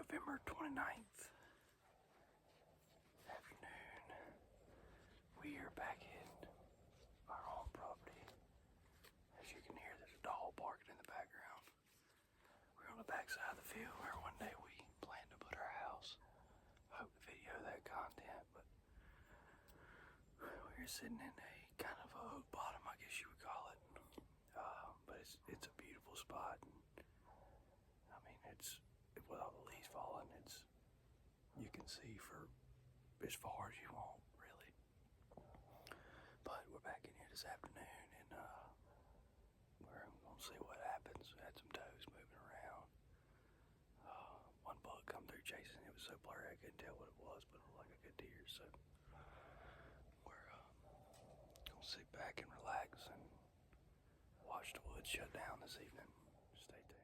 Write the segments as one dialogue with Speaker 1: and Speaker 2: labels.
Speaker 1: November 29th, afternoon. We are back in our own property. As you can hear, there's a dog barking in the background. We're on the back side of the field where one day we plan to put our house. I hope to video that content, but we're sitting in a kind of a oak bottom, I guess you would call it. But it's a beautiful spot. I mean, it's with all the leaves falling, you can see for as far as you want, really. But we're back in here this afternoon, and we're gonna see what happens. We had some toes moving around. One bug come through chasing. It was so blurry I couldn't tell what it was, but it looked like a good deer. So we're gonna sit back and relax and watch the woods shut down this evening. Stay tuned.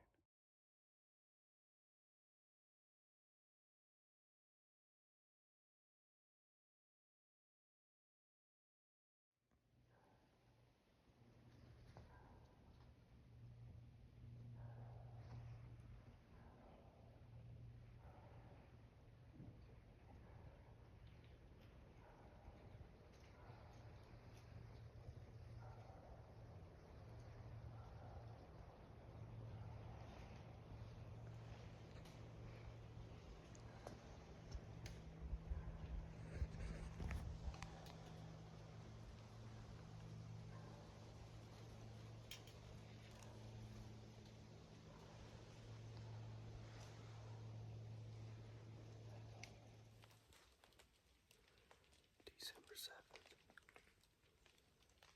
Speaker 1: December 7th.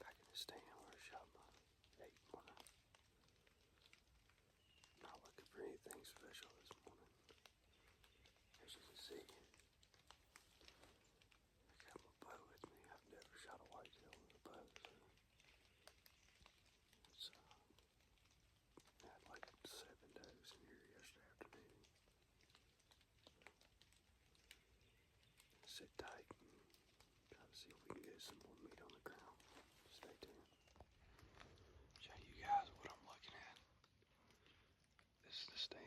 Speaker 1: Back in the stand where I shot my 8-pointer. Not looking for anything special this morning. As you can see, I got my bow with me. I've never shot a whitetail with a bow, so it's I had like 7 does in here yesterday afternoon. Sit tight and try to see if we can get some more meat on the ground. Stay tuned. Show you guys what I'm looking at. This is the stand